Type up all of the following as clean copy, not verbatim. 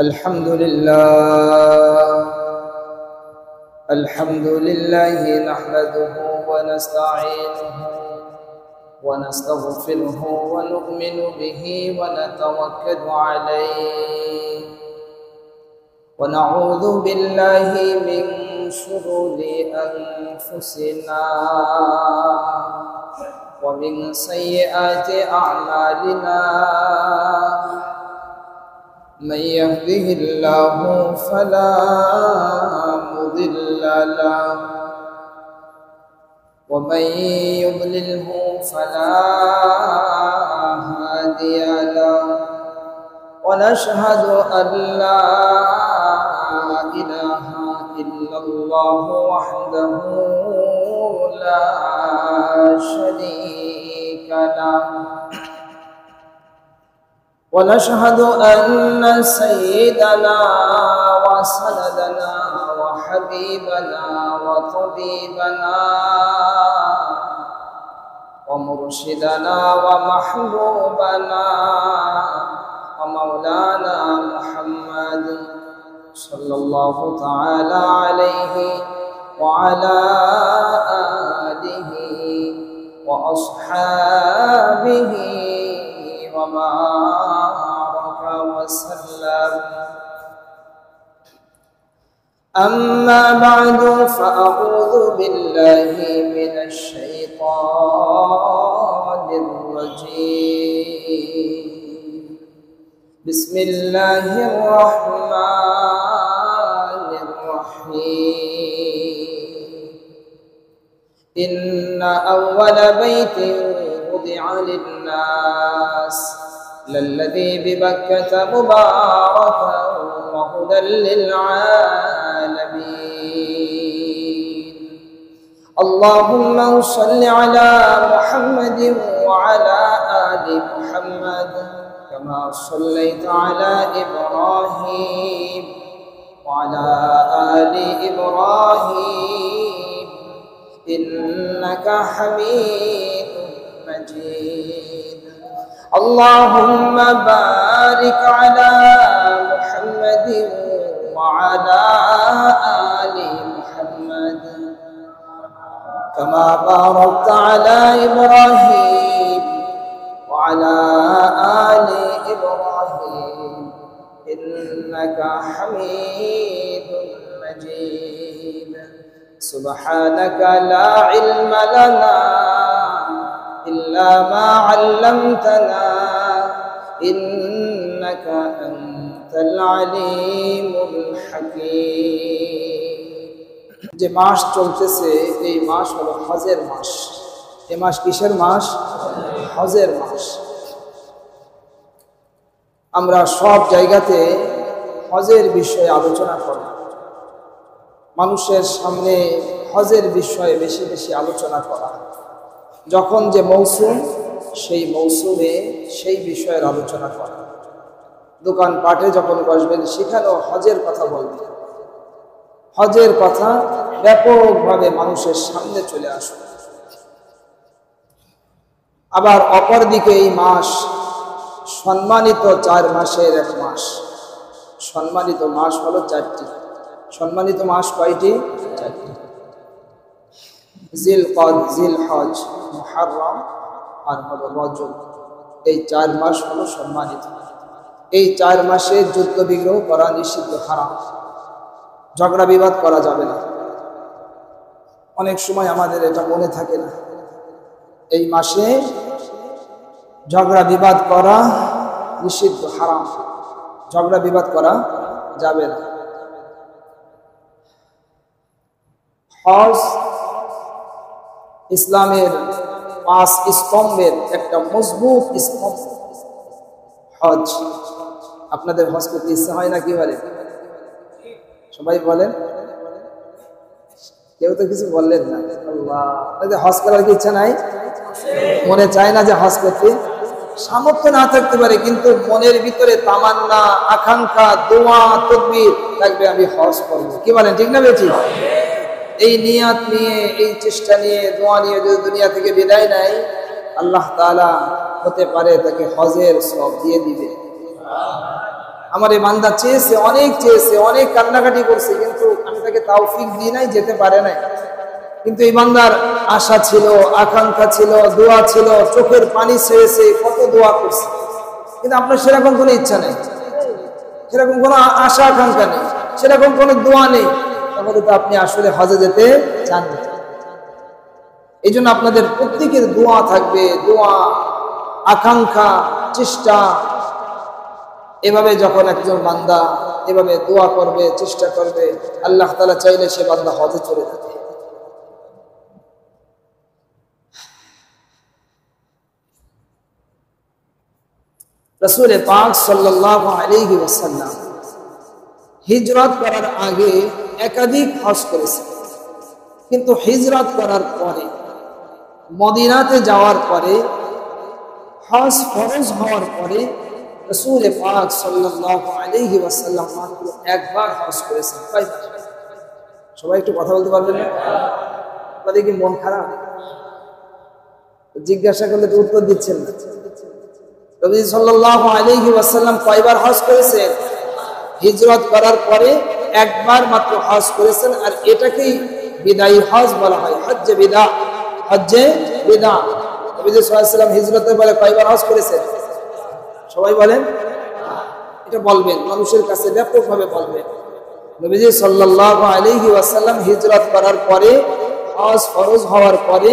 الحمد لله نحمده ونستعينه ونستغفره ونؤمن به ونتوكل عليه ونعوذ بالله من شرور أنفسنا ومن سيئات أعمالنا من يهده الله فلا مضل له ومن يضلله فلا هادي له ونشهد أن لا إله إلا الله وحده لا شريك له ونشهد أن سيدنا وسندنا وحبيبنا وطبيبنا ومرشدنا ومحبوبنا ومولانا محمد صلى الله تعالى عليه وعلى آله وأصحابه وبارك وسلم. أما بعد فأعوذ بالله من الشيطان الرجيم. بسم الله الرحمن الرحيم. إن أول بيت وضع للناس للذي ببكة مباركا وهدى للعالمين. اللهم صل على محمد وعلى آل محمد كما صليت على إبراهيم وعلى آل إبراهيم إنك حميد مجيد. اللهم بارك على محمد وعلى آل محمد كما باركت على إبراهيم وعلى آل إبراهيم إنك حميد مجيد. سبحانك لا علم لنا إلا ما علمتنا إنك أنت العليم الحكيم. যে মাস চলতেছে এই মাস হলো হজের মাস। এই মাস কিসের মাস? হজের মাস। আমরা সব জায়গাতে হজের বিষয়ে আলোচনা করি, মানুষের সামনে হজের বিষয়ে বেশি বেশি আলোচনা করা। যখন যে মৌসুম সেই মৌসুমে সেই বিষয়ের আলোচনা করা। দোকানপাটে যখন বসবেন সেখানেও হজের কথা বলবেন। হজের কথা ব্যাপকভাবে মানুষের সামনে চলে আসবে। আবার অপরদিকে এই মাস সম্মানিত 4 মাসের এক মাস। সম্মানিত মাস হলো 4টি। সম্মানিত মাস কয়টি? 4টি। জিলকদ, জিলহজ, মুহররম আর হলো রজব। এই 4 মাস হলো সম্মানিত। এই 4 মাসে যুদ্ধ বিগ্রহ করা নিষিদ্ধ, হারাম। ঝগড়া বিবাদ করা যাবে না। অনেক সময় আমাদের এটা মনে থাকে না। এই মাসে ঝগড়া বিবাদ করা নিষিদ্ধ, হারাম। ঝগড়া বিবাদ করা যাবে না। হজ ইসলামের 5 স্তম্ভের একটা মজবুত স্তম্ভ। হজ। আপনাদের হজ করতে ইচ্ছা হয় না? কি বলে সবাই? বলেন। কেউ তো কিছু বললেন না। আল্লাহ, আপনাদের হজ করার কি ইচ্ছা নাই? মনে চায় না যে হজ করতে? সামর্থ্য না থাকতে পারে, কিন্তু মনের ভিতরে তামান্না, আকাঙ্ক্ষা, দোয়া, তকবীর থাকবে, আমি হজ করব। কি বলেন, ঠিক না বেঠিক? এই নিয়াত নিয়ে, এই চেষ্টা নিয়ে, দোয়া নিয়ে যদি দুনিয়া থেকে বিদায় নেয়, আল্লাহ তাআলা হতে পারে তাকে হজের সওয়াব দিয়ে দিবে। আমার এই বান্দা চেয়েছে, অনেক কান্নাকাটি করছে, কিন্তু আমি তাকে তৌফিক দিই নাই, যেতে পারে নাই। কিন্তু এই বান্দার আশা ছিল, আকাঙ্ক্ষা ছিল, দোয়া ছিল, চোখের পানি ছেড়েছে, কত দোয়া করছে, কিন্তু আপনার সেরকম কোনো ইচ্ছা নেই, সেরকম কোনো আশা আকাঙ্ক্ষা নেই, সেরকম কোনো দোয়া নেই, তাহলে তো আপনি আসলে হজে যেতে চান না। এই জন্য আপনাদের প্রত্যেকের দোয়া থাকবে, দোয়া, আকাঙ্ক্ষা, চেষ্টা। এভাবে যখন একজন বান্দা এভাবে দোয়া করবে, চেষ্টা করবে, আল্লাহ তাআলা চাইলে সে বান্দা হজে চলে যাবে। রাসূল পাক সাল্লাল্লাহু আলাইহি ওয়াসাল্লাম হিজরত করার আগে একাধিক হজ করেছেন, কিন্তু হিজরত করার পরে, মদিনাতে যাওয়ার পরে, হজ ফরজ হওয়ার পরে রাসূল পাক সাল্লাল্লাহু আলাইহি ওয়াসাল্লাম মাত্র একবার হজ করেছেন। সবাই একটু কথা বলতে পারবেন না? আপনাদের কি মন খারাপ? জিজ্ঞাসা করলে তো উত্তর দিচ্ছেন না। নবী সাল্লাল্লাহু আলাইহি ওয়াসাল্লাম কয়বার হজ করেছেন? হিজরত করার পরে একবার মাত্র হজ করেছেন, আর এটাকেই বিদায়ী হজ বলা হয়, হজ্জে বিদা। হজ্জে বিদা। নবী সাল্লাল্লাহু আলাইহি ওয়াসাল্লাম হিজরতের পরে কয়বার হজ করেছেন? সবাই বলেন, এটা বলবেন, মানুষের কাছে ব্যাপকভাবে বলবেন। নবী সাল্লাল্লাহু আলাইহি ওয়াসাল্লাম হিজরত করার পরে, হজ ফরজ হওয়ার পরে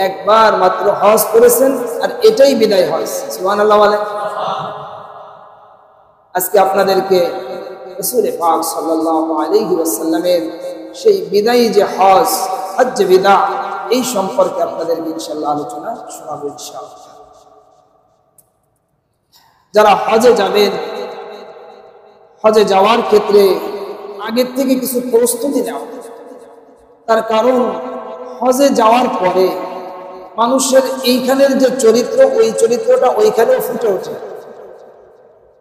একবার মাত্র হজ করেছেন, আর এটাই বিদায় হজ। সুবহানাল্লাহ বলেন। আজকে আপনাদেরকে রাসূল পাক সাল্লাল্লাহু আলাইহি ওয়াসাল্লামের সেই বিদায়ী যে হজ, হজ্জে বিদা, এই সম্পর্কে আপনাদেরকে ইনশাআল্লাহ আলোচনা শোনাবো ইনশাআল্লাহ। যারা হজে যাবেন, হজে যাওয়ার ক্ষেত্রে আগের থেকে কিছু প্রস্তুতি নেওয়া। তার কারণ হজে যাওয়ার পরে মানুষের এইখানের যে চরিত্র, ওই চরিত্রটা ওইখানেও ফুটে ওঠে।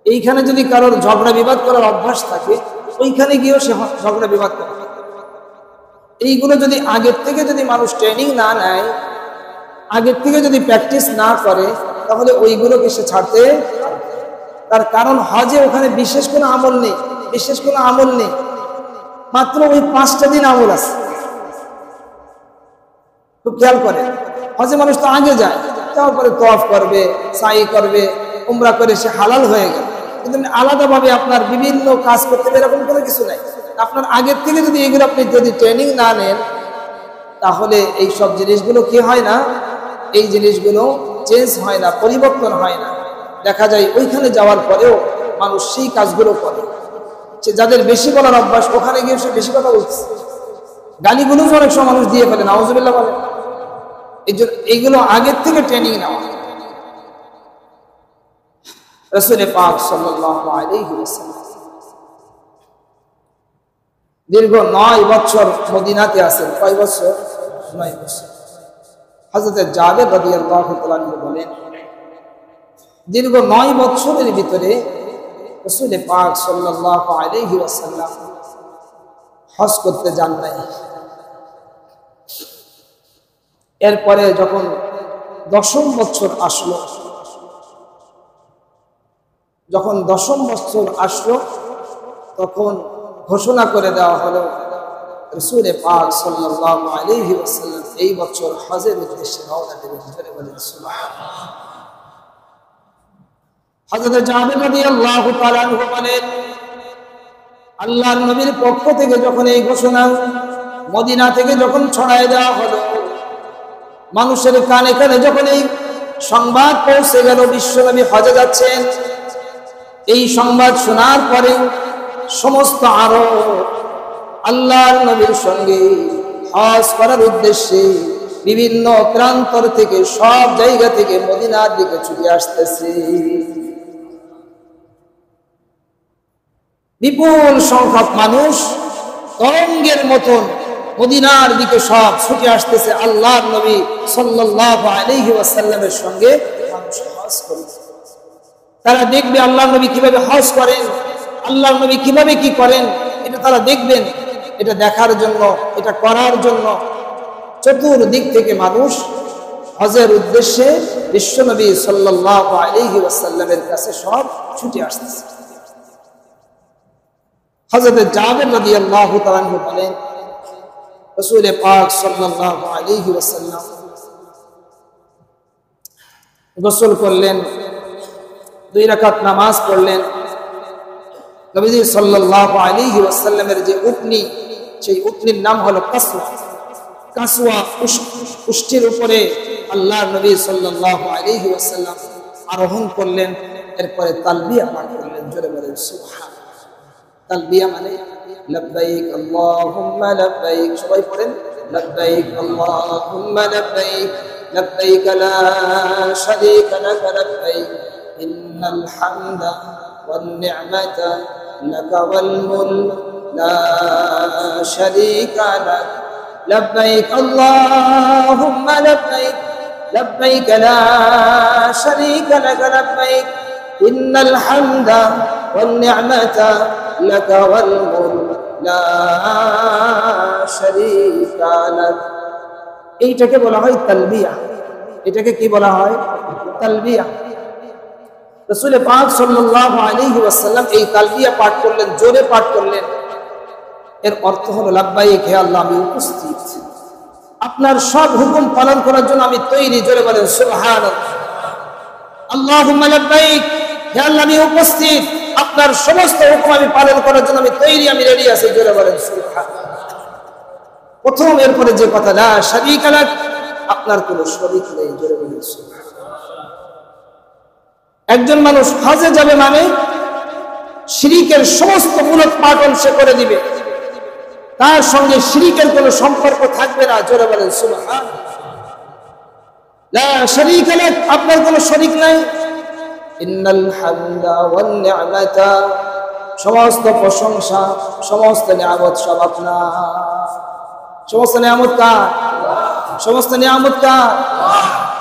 এইখানে যদি কারোর ঝগড়া বিবাদ করার অভ্যাস থাকে, ওইখানে গিয়েও সে ঝগড়া বিবাদ করে। এইগুলো যদি আগের থেকে যদি মানুষ ট্রেনিং না নেয়, আগের থেকে যদি প্র্যাকটিস না করে, তাহলে ওইগুলোকে সে ছাড়তে পারবে। তার কারণ হজে ওখানে বিশেষ কোনো আমল নেই, বিশেষ কোনো আমল নেই, মাত্র ওই 5টা দিন আমল আছে। খুব খেয়াল করে, হজে মানুষ তো আগে যায়, যাওয়ার পরে তওয়াফ করবে, সাই করবে, উমরা করে সে হালাল হয়ে গেল, কিন্তু আলাদাভাবে আপনার বিভিন্ন কাজ করতে হবে এরকম কোনো কিছু নাই। আপনার আগের থেকে যদি এইগুলো আপনি যদি ট্রেনিং না নেন, তাহলে এই সব জিনিসগুলো কি হয় না, এই জিনিসগুলো চেঞ্জ হয় না, পরিবর্তন হয় না। দেখা যায় ওইখানে যাওয়ার পরেও মানুষ সেই কাজগুলো করে। সে যাদের বেশি বলার অভ্যাস, ওখানে গিয়ে সে বেশি কথা বলছে, গালিগুলো অনেক সময় মানুষ দিয়ে ফেলে, নাউজুবিল্লাহ বলে। এই জন্য এইগুলো আগের থেকে ট্রেনিং নেওয়া। রাসূল পাক সাল্লাল্লাহু আলাইহি ওয়াসাল্লাম দীর্ঘ 9 বছর মদিনাতে আছেন। কয় বছর? 9 বছর। হযরত জাবের রাদিয়াল্লাহু তাআলা বলেন, দীর্ঘ 9 বছরের ভিতরে রাসূল পাক সাল্লাল্লাহু আলাইহি ওয়াসাল্লাম হজ করতে যান নাই। এরপরে যখন 10ম বছর আসলো, যখন 10ম বছর আসলো, তখন ঘোষণা করে দেওয়া হলো রাসূল পাক সাল্লাল্লাহু আলাইহি ওয়াসাল্লাম এই বছর হজের উদ্দেশ্যে রওনা দেবেন। ধরে বলেন সুবহানাল্লাহ। হযরত জাবের রাদিয়াল্লাহু তাআলা আনহু বলেন, আল্লাহর নবীর পক্ষ থেকে যখন এই ঘোষণা মদিনা থেকে যখন ছড়ায় দেওয়া হলো, মানুষের কানে কানে যখন এই সংবাদ পৌঁছে গেল বিশ্বনবী হজে যাচ্ছেন, এই সংবাদ শোনার পরে সমস্ত আরব আল্লাহর নবীর সঙ্গে হজ করার উদ্দেশ্যে বিভিন্ন প্রান্তর থেকে, সব জায়গা থেকে মদিনার দিকে ছুটে আসতেছে। বিপুল সংখ্যক মানুষ তরঙ্গের মতন মদিনার দিকে সব ছুটে আসতেছে আল্লাহর নবী সাল্লাল্লাহু আলাইহি ওয়াসাল্লামের সঙ্গে মানুষ হজ করে। তারা দেখবে আল্লাহর নবী কিভাবে হজ করেন, আল্লাহর নবী কিভাবে কি করেন, এটা তারা দেখবেন। এটা দেখার জন্য, এটা করার জন্য চতুর্দিক থেকে মানুষ হজের উদ্দেশ্যে বিশ্বনবী সাল্লাল্লাহু আলাইহি ওয়াসাল্লামের কাছে সব ছুটে আসতেছে। হযরত জাবের রাদিয়াল্লাহু তাআলা আনহু বলেন, রাসূল পাক সাল্লাল্লাহু আলাইহি ওয়াসাল্লাম গোসল করলেন, 2 রাকাত নামাজ পড়লেন। নবীজি সাল্লাল্লাহু আলাইহি ওয়াসাল্লামের যে উটনি, সেই উটনির নাম হলো কাসওয়া। কাসওয়া উষ্টির উপরে আল্লাহর নবী সাল্লাল্লাহু আলাইহি ওয়াসাল্লাম আরোহণ করলেন। এরপরে তালবিয়া পাঠ করলেন। জোরে বলেন সুবহান। তালবিয়া মানে লব্বাইক আল্লাহুম্মা লব্বাইক। সবাই পড়েন লব্বাইক আল্লাহুম্মা লব্বাইক লব্বাইক লা শারীকা লাক লব্বাইক ইন্নাল হামদা ওয়ান নি'মাতা লাকা ওয়াল মুলক লা শারীকা লাক লব্বাইক আল্লাহুম্মা লব্বাইক লব্বাইক লা শারীকা লাক লব্বাইক ইন্নাল হামদা ওয়ান নি'মাতা লাকা ওয়াল মুলক লা শারীকা লাক। এইটাকে বলা হয় তালবিয়া। এটাকে কি বলা হয়? তালবিয়া। রাসূল পাক সাল্লাল্লাহু আলাইহি ওয়াসাল্লাম এই তালবিয়া পাঠ করলেন, জোরে পাঠ করলেন। এর অর্থ হলো লাব্বাইক, হে আল্লাহ আমি উপস্থিত, আপনার সব হুকুম পালন করার জন্য আমি তৈরি। জোরে বলেন সুবহানাল্লাহ। আল্লাহুম্মা লাব্বাইক, হে আল্লাহ আমি উপস্থিত, আপনার সমস্ত হুকুম আমি পালন করার জন্য আমি তৈরি, আমি রেডি আছি। জোরে বলেন সুবহানাল্লাহ। প্রথম এরপরে যে কথা, লা শারীকা লাক, আপনার কোনো শরীক নেই। জোরে বলেন সুবহানাল্লাহ। একজন মানুষ হজে যাবে মানে শিরিকের সমস্ত মূলোৎপাটন সে করে দিবে, তার সঙ্গে শিরিকের কোনো সম্পর্ক থাকবে না। জোরে বলেন সুবহানাল্লাহ। লা শারীকা লাক, আপনার কোনো শরীক নাই। ইন্নাল হামদা ওয়ান নি'মাতা, সমস্ত প্রশংসা, সমস্ত নিয়ামত সব আপনার। সমস্ত নিয়ামত কার? সমস্ত নিয়ামত কার?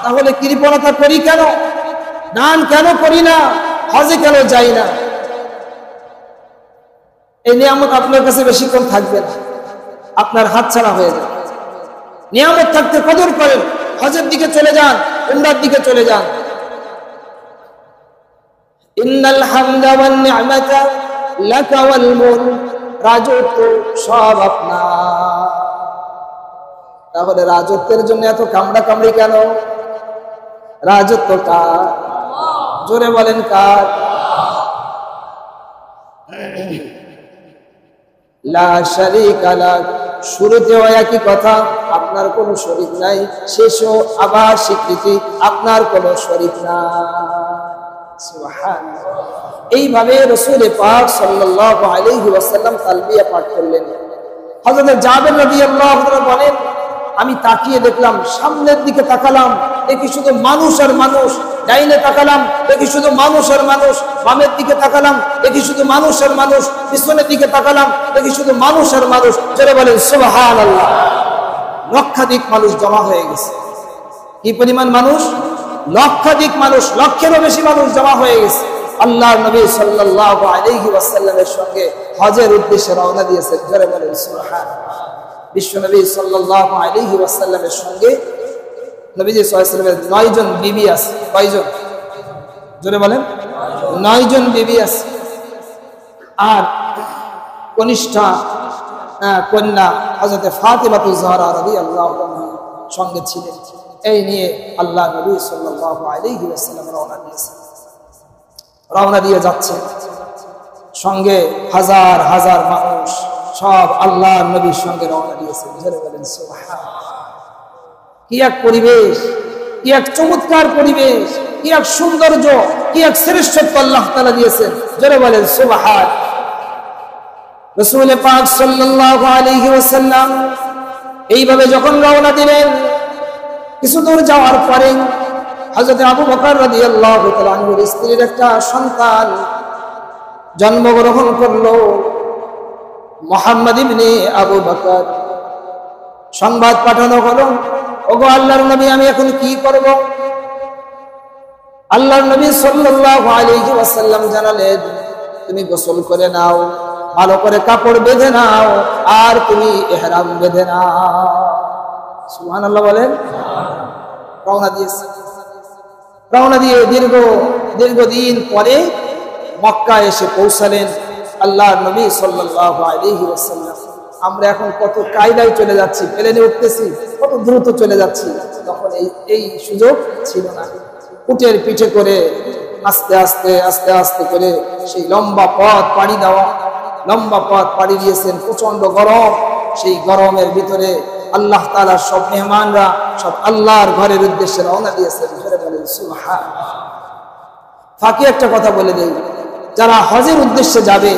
তাহলে কৃপণতা করি কেন? দান কেন করি না? হজে কেন যাই না? এই নিয়ামত আপনার কাছে বেশিক্ষণ থাকবে না, আপনার হাতছাড়া হয়ে যাবে। নিয়ামত থাকতে কদর করেন, হজের দিকে চলে যান, উমরার দিকে চলে যান। ইন্নাল হামদা ওয়ান নি'মাতা লাকা ওয়াল মুলক, রাজত্ব সব আপনার। তাহলে রাজত্বের জন্য এত কামড়া কামড়ি কেন? রাজত্ব কার? জোরে বলেন কার? লা শারীকা লাক, শুরুতেও একই কথা, আপনার কোনো শরীক নাই। শেষও আবার স্বীকৃতি, আপনার কোনো শরীক নাই। সুবহানাল্লাহ। এইভাবে রাসূল পাক সাল্লাল্লাহু আলাইহি ওয়াসাল্লাম তালবিয়া পাঠ করলেন। হযরত জাবের রাদিয়াল্লাহু তাআলা বলেন, আমি তাকিয়ে দেখলাম, সামনের দিকে তাকালাম, দেখি শুধু মানুষ আর মানুষ। ডাইনে তাকালাম, দেখি শুধু মানুষ আর মানুষ। বামের দিকে তাকালাম, দেখি শুধু মানুষ আর মানুষ। পিছনের দিকে তাকালাম, দেখি শুধু মানুষ আর মানুষ। যারা বলেন সুবহানাল্লাহ। লক্ষাধিক মানুষ জমা হয়ে গেছে। কি পরিমাণ মানুষ? লক্ষাধিক মানুষ, লক্ষেরও বেশি মানুষ জমা হয়ে গেছে। আল্লাহর নবী সাল্লাল্লাহু আলাইহি ওয়াসাল্লামের সঙ্গে হজের উদ্দেশ্যে রওনা দিয়েছেন। যারা বলেন সুবহানাল্লাহ। বিশ্বনবী সাল্লাল্লাহু আলাইহি ওয়াসাল্লামের সঙ্গে নবীজি সাল্লাল্লাহু আলাইহি ওয়াসাল্লামের 9 জন বিবি আছে। কয়জন? জোরে বলেন। 9 জন বিবি আছে। আর কনিষ্ঠা কন্যা হযরত ফাতিমাতুজ জাহরা রাদিয়াল্লাহু আনহা সঙ্গে ছিলেন। এই নিয়ে আল্লাহ নবী সাল্লাল্লাহু আলাইহি ওয়াসাল্লাম রওনা দিয়ে যাচ্ছে। সঙ্গে হাজার হাজার মানুষ, সব আল্লাহর নবীর সঙ্গে রওনা দিয়েছে। জোরে বলেন সুবহানাল্লাহ। কি এক পরিবেশ, কি এক চমৎকার পরিবেশ, কি এক সৌন্দর্য, কি এক শ্রেষ্ঠত্ব আল্লাহ তাআলা দিয়েছেন। জোরে বলেন সুবহানাল্লাহ। রাসূল পাক সাল্লাল্লাহু আলাইহি ওয়াসাল্লাম এইভাবে যখন রওনা দিলেন, কিছু দূর যাওয়ার পরে হযরত আবু বকর রাদিয়াল্লাহু তাআলা আনহুর স্ত্রীর একটা সন্তান জন্মগ্রহণ করলো, মুহাম্মদ ইবনে আবু বকর। সংবাদ পাঠানো হলো, ওগো আল্লাহর নবী, আমি এখন কি করব? আল্লাহর নবী সাল্লাল্লাহু আলাইহি ওয়াসাল্লাম জানালেন, তুমি গোসল করে নাও, ভালো করে কাপড় বেঁধে নাও, আর তুমি ইহরাম বেঁধে নাও। সুবহানাল্লাহ বলেন। রওনা দিয়ে দীর্ঘদিন পরে মক্কা এসে পৌঁছালেন। আল্লাহ নবী সাল্লাল্লাহু আলাইহি ওয়াসাল্লাম। আমরা এখন কত কায়দায় চলে যাচ্ছি, প্লেনে উঠতেছি, কত দ্রুত চলে যাচ্ছি। তখন এই সুযোগ ছিল না। উটের পিঠে করে আস্তে আস্তে আস্তে আস্তে করে সেই লম্বা পথ পাড়ি দেওয়া, লম্বা পথ পাড়ি দিয়েছেন। প্রচন্ড গরম, সেই গরমের ভিতরে আল্লাহ তাআলার সব মেহমানরা সব আল্লাহর ঘরের উদ্দেশ্যে রওনা দিয়েছেন। ধরে বলেন সুবহানাল্লাহ। ফাঁকি একটা কথা বলে দেই, যারা হজের উদ্দেশ্যে যাবে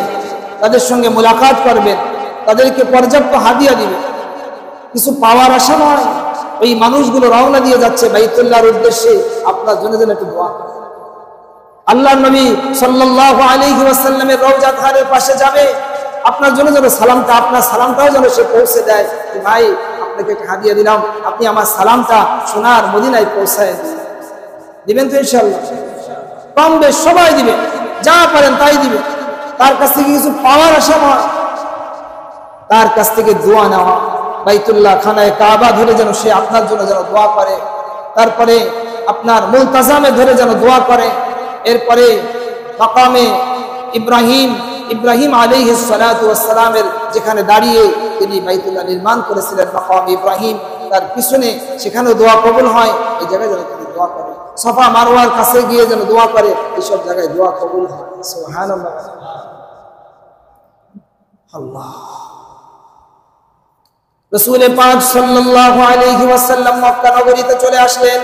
তাদের সঙ্গে মোলাকাত করবেন, তাদেরকে পর্যাপ্ত হাদিয়া দিবে। কিছু পাওয়ার আশা নয়, ওই মানুষগুলো রওনা দিয়ে যাচ্ছে বাইতুল্লাহর উদ্দেশ্যে, আপনার জন্য যেন একটু দোয়া করেন। আল্লাহর নবী সাল্লাল্লাহু আলাইহি ওয়াসাল্লামের রওজা ধারের পাশে যাবে, আপনার জন্য যেন সালামটা, আপনার সালামটাও যেন সে পৌঁছে দেয়। ভাই, আপনাকে একটা হাদিয়া দিলাম, আপনি আমার সালামটা সোনার মদিনায় পৌঁছায় দিবেন তো ইনশাআল্লাহ? কম বেশ সবাই দিবে, যা পারেন তাই দিবে। তার কাছ থেকে কিছু পাওয়ার আশা নয়, তার কাছ থেকে দোয়া নেওয়া। বাইতুল্লাহ খানায় কাবা ধরে যেন সে আপনার জন্য যেন দোয়া করে, তারপরে আপনার মুলতাজামে ধরে যেন দোয়া করে। এরপরে মাকামে ইব্রাহিম আলাইহিস সালাতু ওয়াস সালামের যেখানে দাঁড়িয়ে তিনি বাইতুল্লাহ নির্মাণ করেছিলেন, মাকাম ইব্রাহিম, তার পিছনে সেখানেও দোয়া কবুল হয়। এই জায়গায় যেন তিনি দোয়া করে, সাফা মারওয়ার কাছে গিয়ে যেন দোয়া করে, এইসব জায়গায় দোয়া কবুল হয়। সুবহানাল্লাহ। আল্লাহ রাসূল পাক সাল্লাল্লাহু আলাইহি ওয়াসাল্লাম মক্কা নগরীতে চলে আসলেন।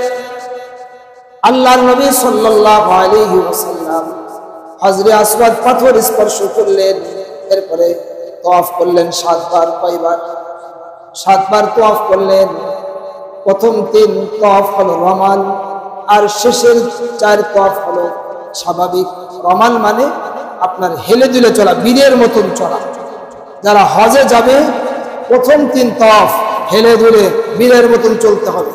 আল্লাহর নবী সাল্লাল্লাহু আলাইহি ওয়াসাল্লাম হাজরে আসওয়াদ পাথর স্পর্শ করলেন। এরপরে তওয়াফ করলেন 7 বার। কয়বার? 7 বার তওয়াফ করলেন। প্রথম 3 তওয়াফ হলো রমাল, আর শেষের 4 তওয়াফ হলো স্বাভাবিক। রমাল মানে আপনার হেলে দুলে চলা, বীরের মতন চলা। যারা হজে যাবে প্রথম 3 তওয়াফ হেলে দুলে বীরের মতন চলতে হবে,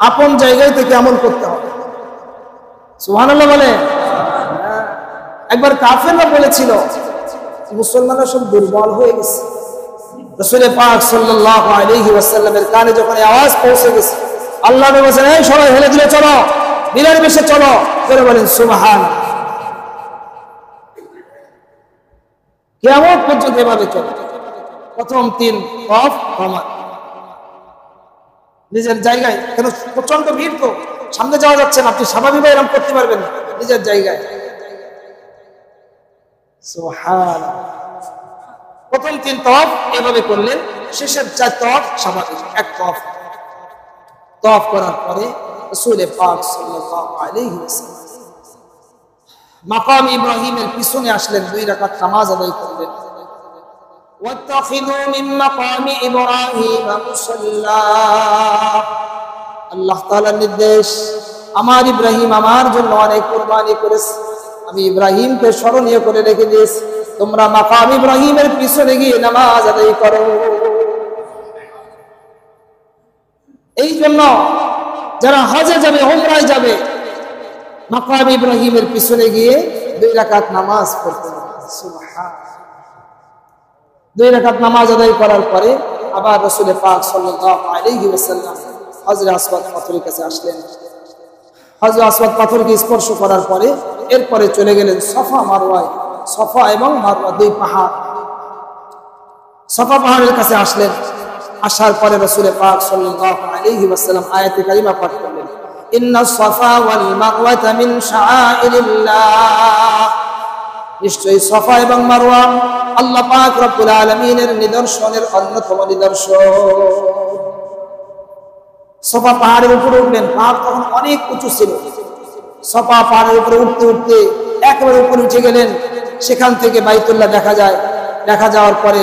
আপন জায়গায় থেকে আমল করতে হবে। সুবহানাল্লাহ বলে। একবার কাফেররা বলেছিল মুসলমানরা সব দুর্বল হয়ে গেছে। রাসূল পাক সাল্লাল্লাহু আলাইহি ওয়াসাল্লামের কানে যখন আওয়াজ পৌঁছে গেছে, আল্লাহ নবী বলেন, এই সবাই হেলে দুলে চলো, বীরের বেশে চলো। করে বলেন সুবহানাল্লাহ। কিয়ামত পর্যন্ত এভাবে চলে। প্রথম 3 তওয়াফ রমাল, নিজের জায়গায়। কেন? প্রচন্ড ভিড়, তো সামনে যাওয়া যাচ্ছে না, আপনি স্বাভাবিকভাবে এরকম করতে পারবেন না, নিজের জায়গায়। সুবহানাল্লাহ। প্রথম 3 তওয়াফ এভাবে করলেন, শেষের 4 তওয়াফ স্বাভাবিক। 1 তওয়াফ করার পরে রাসূল পাক সাল্লাল্লাহু আলাইহি ওয়াসাল্লাম মাকাম ইব্রাহিমের পিছনে আসলেন, 2 রাকাত নামাজ আদায় করলেন। ওয়াত্তাখিযু মিন মাকামি ইব্রাহিম মুসাল্লা। আল্লাহ তাআলার নির্দেশ, আমার ইব্রাহিম আমার জন্য অনেক কুরবানি করেছে, আমি ইব্রাহিমকে স্মরণীয় করে রেখে দিয়েছি, তোমরা মাকাম ইব্রাহিমের পিছনে গিয়ে নামাজ আদায় করো। এই জন্য যারা হজে যাবে, উমরায় যাবে, মাকাম ইব্রাহিমের পিছনে গিয়ে 2 রাকাত নামাজ পড়তে হবে। সুবহানাল্লাহ। 2 রাকাত নামাজ আদায় করার পরে আবার রাসূল পাক সাল্লাল্লাহু আলাইহি ওয়াসাল্লাম হজরে আসওয়াদ পাথরের কাছে আসলেন। হজরে আসওয়াদ পাথরকে স্পর্শ করার পরে এরপরে চলে গেলেন সাফা মারওয়ায়। সাফা এবং মারওয়া 2 পাহাড়। সাফা পাহাড়ের কাছে আসলেন। আসার পরে রাসূল পাক সাল্লাল্লাহু আলাইহি ওয়াসাল্লাম আয়াতে কারিমা পাঠ করলেন, ইন্নাস সাফা ওয়াল মারওয়াতা মিন শাআইরিল্লাহ। নিশ্চয়ই সাফা এবং মারওয়া আল্লাহ পাক রব্বুল আলামিনের নিদর্শনের অন্যতম নিদর্শন। সাফা পাহাড়ের উপরে উঠলেন। পাহাড় তখন অনেক উঁচু ছিল। সাফা পাহাড়ের উপরে উঠতে উঠতে একেবারে উপরে উঠে গেলেন। সেখান থেকে বাইতুল্লাহ দেখা যায়। দেখা যাওয়ার পরে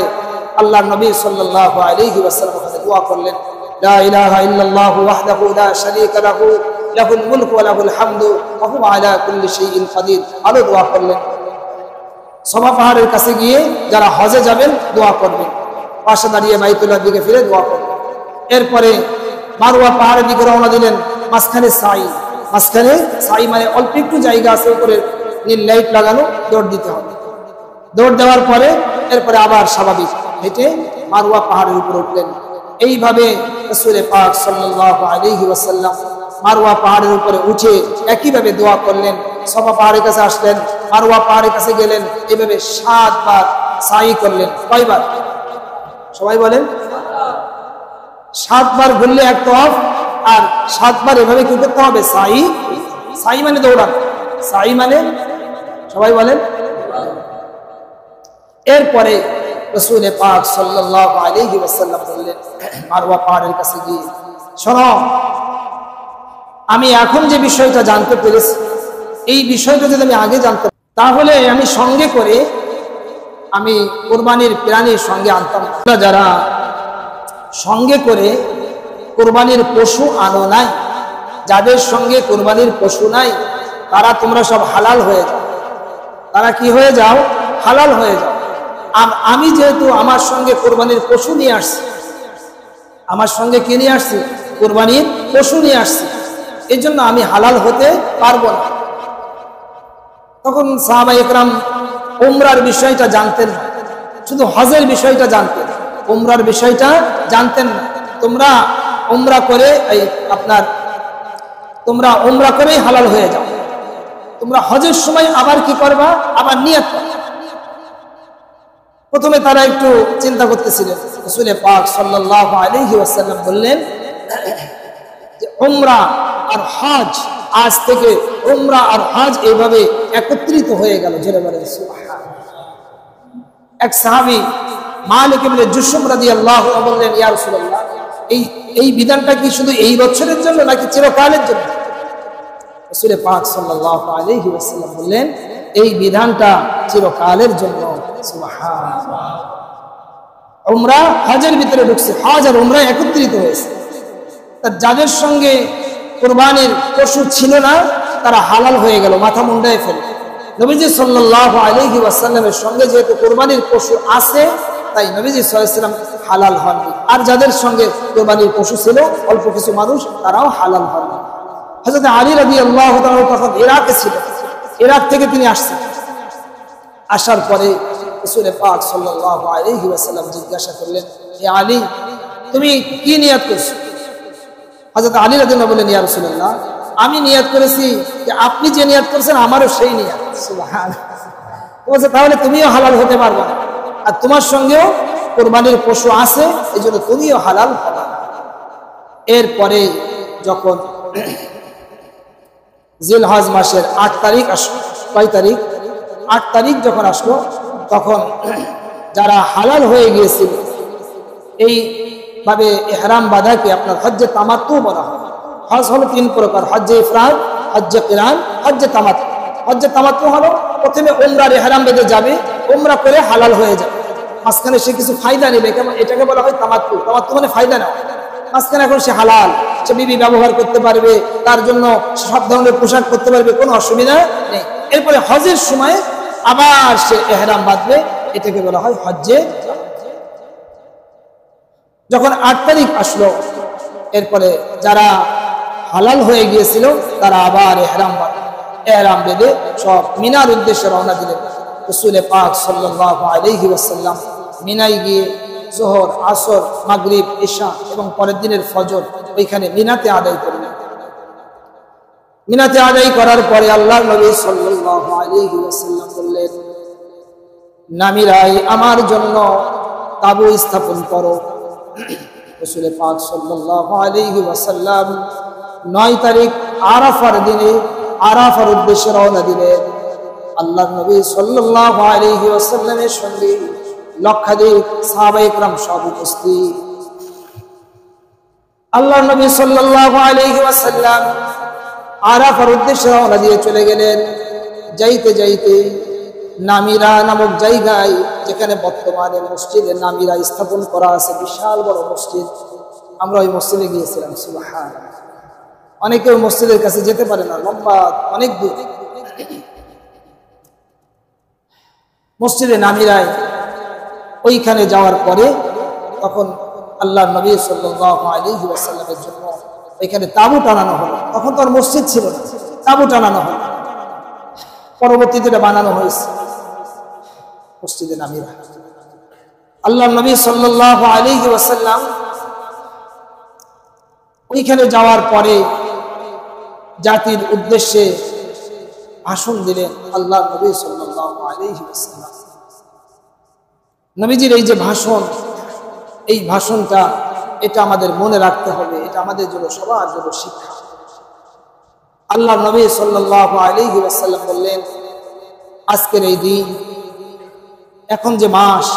আল্লাহর নবী সাল্লাল্লাহু আলাইহি ওয়াসাল্লাম দোয়া করলেন, লা ইলাহা ইল্লাল্লাহু ওয়াহদাহু লা শারীকা লাহু লাহুল মুলকু ওয়া লাহুল হামদু ওয়া হুয়া আলা কুল্লি শাইইন কাদির। আরো দোয়া করলেন। সাফা পাহাড়ের কাছে গিয়ে যারা হজে যাবেন দোয়া করবেন, পাশে দাঁড়িয়ে বাইতুল্লাহর দিকে ফিরে দোয়া করবেন। এরপরে মারওয়া পাহাড়ের দিকে রওনা দিলেন। মাঝখানে সাই মানে অল্প একটু জায়গা আছে, উপরে নীল লাইট লাগানো, দৌড় দিতে হবে। দৌড় দেওয়ার পরে এরপরে আবার স্বাভাবিক হেঁটে মারওয়া পাহাড়ের উপরে উঠলেন। এইভাবে রাসূল পাক সাল্লাল্লাহু আলাইহি ওয়াসাল্লাম মারওয়া পাহাড়ের উপরে উঠে একইভাবে দোয়া করলেন। সাফা পাহাড়ের কাছে আসলেন। মারওয়া পাহাড়ের কাছে গেলেন, এভাবে 7 বার সাই করলেন। কয়বার? সবাই বলেন। 7 বার ঘুরলে এক তওয়াফ, আর 7 বার এভাবে কি করতে হবে? সাই। সাই মানে দৌড়ান, সাই মানে সবাই বলেন। এরপরে রাসূল পাক সাল্লাল্লাহু আলাইহি ওয়াসাল্লাম বললেন মারওয়া পাহাড়ের কাছে গিয়ে, শোনো, আমি এখন যে বিষয়টা জানতে পেরেছি, এই বিষয়টা যদি আমি আগে জানতাম তাহলে আমি সঙ্গে করে আমি কোরবানির প্রাণীর সঙ্গে আনতাম। যারা সঙ্গে করে কোরবানির পশু আনো নাই, যাদের সঙ্গে কোরবানির পশু নাই, তারা তোমরা সব হালাল হয়ে যাও। তারা কি হয়ে যাও? হালাল হয়ে যাও। আর আমি যেহেতু আমার সঙ্গে কোরবানির পশু নিয়ে আসছি, আমার সঙ্গে কি নিয়ে আসছি? কোরবানির পশু নিয়ে আসছি, এই জন্য আমি হালাল হতে পারবো না। তখন সাহাবায়ে কেরাম উমরার বিষয়টা জানতেন না, শুধু হজের বিষয়টা জানতেন, উমরার বিষয়টা জানতেন না। তোমরা উমরা করে তোমরা উমরা করেই হালাল হয়ে যাও, তোমরা হজের সময় আবার কি করবা? আবার নিয়ত করবা। প্রথমে তারা একটু চিন্তা করতেছিলেন। রাসূল পাক সাল্লাল্লাহু আলাইহি ওয়াসাল্লাম বললেন যে উমরা আর হজ, আজ থেকে উমরা আর হজ এইভাবে একত্রিত হয়ে গেল। জোরে বলেন সুবহানাল্লাহ। এক সাহাবী মালিক ইবনে জুশুম রাদিয়াল্লাহু আনহু বললেন, ইয়া রাসূলুল্লাহ, এই বিধানটা কি শুধু এই বছরের জন্য নাকি চিরকালের জন্য? রাসূল পাক সাল্লাল্লাহু আলাইহি ওয়াসাল্লাম বললেন, এই বিধানটা চিরকালের জন্য। সুবহানাল্লাহ। উমরা হজের ভিতরে ঢুকছে, হজ আর উমরা একত্রিত হয়েছে। যাদের সঙ্গে কুরবানির পশু ছিল না তারা হালাল হয়ে গেল, মাথা মুন্ডায় ফেলে। নবীজি সাল্লাল্লাহু আলাইহি ওয়াসাল্লামের সঙ্গে যেহেতু কুরবানির পশু আছে, তাই নবীজি সাল্লাল্লাহু আলাইহি ওয়াসাল্লাম হালাল হননি। আর যাদের সঙ্গে কুরবানির পশু ছিল অল্প কিছু মানুষ, তারাও হালাল হননি। হযরত আলী রাদিয়াল্লাহু তাআলা তখন ইরাকে ছিলেন, ইরাক থেকে তিনি আসছেন। আসার পরে রাসূল পাক সাল্লাল্লাহু আলাইহি ওয়াসাল্লাম জিজ্ঞাসা করলেন, হে আলী, তুমি কি নিয়ত করছো? হযরত আলী রাদিয়াল্লাহু আনহু বললেন, ইয়া রাসূলুল্লাহ, আমি নিয়ত করেছি যে আপনি যে নিয়ত করেছেন আমারও সেই নিয়ত। সুবহানাল্লাহ। বলছে, তাহলে তুমিও হালাল হতে পারবে না, আর তোমার সঙ্গেও কুরবানির পশু আছে, এই জন্য তুমিও হালাল হবে না। এরপরে যখন জিলহজ মাসের 8 তারিখ আসলো, কয় তারিখ? 8 তারিখ যখন আসলো, তখন যারা হালাল হয়ে গিয়েছিল, এইভাবে ইহরাম বাঁধাকে আপনার হজ্জে তামাত্তু বলা হয়। হজ হলো 3 প্রকার, হজ্জে ইফরাদ, হজ্জে কিরান, হজ্জে তামাত্তু। হজ্জে তামাত্তু হলো প্রথমে উমরার ইহরাম বেঁধে যাবে, উমরা করে হালাল হয়ে যাবে, মাঝখানে সে কিছু ফায়দা নেবে, কেমন এটাকে বলা হয় তামাত্তু। তামাত্তু মানে ফায়দা নেওয়া। মাঝখানে এখন সে হালাল, সে বিবি ব্যবহার করতে পারবে, তার জন্য সব ধরনের পোশাক করতে পারবে, কোনো অসুবিধা নেই। এরপরে হজের সময় আবার সে ইহরাম বাঁধবে, এটাকে বলা হয় হজ্জে। যখন 8 তারিখ আসলো, এরপরে যারা হালাল হয়ে গিয়েছিল তারা আবার ইহরাম বেঁধে সব মিনার উদ্দেশ্যে রওনা দিলেন। রাসূল পাক সাল্লাল্লাহু আলাইহি ওয়াসাল্লাম মিনায় গিয়ে যোহর, আসর, মাগরিব, ইশা এবং পরের দিনের ফজর ওইখানে মিনাতে আদায় করলেন। মিনাতে আদায় করার পরে আল্লাহর নবী সাল্লাল্লাহু আলাইহি ওয়াসাল্লাম বললেন, নামিরায় আমার জন্য তাবু স্থাপন করো। রাসূল পাক সাল্লাল্লাহু আলাইহি ওয়াসাল্লাম 9 তারিখ আরাফার দিনে আরাফার উদ্দেশ্যে রওনা দিলেন। আল্লাহর নবী সাল্লাল্লাহু আলাইহি ওয়াসাল্লামের সঙ্গে লক্ষাধিক সাহাবায়ে কেরাম সব উপস্থিত। আল্লাহর নবী সাল্লাল্লাহু আলাইহি ওয়াসাল্লাম আরাফার উদ্দেশ্যে রওনা দিয়ে চলে গেলেন। যাইতে যাইতে নামিরা নামক জায়গায়, যেখানে বর্তমানে মসজিদে নামিরা স্থাপন করা আছে, বিশাল বড় মসজিদ, আমরা ওই মসজিদে গিয়েছিলাম। সুবহানাল্লাহ। অনেকে ওই মসজিদের কাছে যেতে পারে না, লম্বা অনেক দূর। মসজিদে নামিরায় ওইখানে যাওয়ার পরে তখন আল্লাহর নবী সাল্লাল্লাহু আলাইহি ওয়াসাল্লামের জন্য ওইখানে তাঁবু টানানো হলো। তখন তো আর মসজিদ ছিল না, তাঁবু টানানো হলো। পরবর্তীতে এটা বানানো হয়েছে মসজিদে নামিরা। আল্লাহর নবী সাল্লাল্লাহু আলাইহি ওয়াসাল্লাম ওইখানে যাওয়ার পরে জাতির উদ্দেশ্যে ভাষণ দিলেন আল্লাহ নবী সাল্লাল্লাহু আলাইহি ওয়াসাল্লাম। নবীজির এই যে ভাষণ, এই ভাষণটা এটা আমাদের মনে রাখতে হবে, এটা আমাদের জন্য সবার জন্য শিক্ষা। আল্লাহ নবী সাল্লাল্লাহু আলাইহি ওয়াসাল্লাম বললেন, আজকের এই দিন, এখন যে মাস,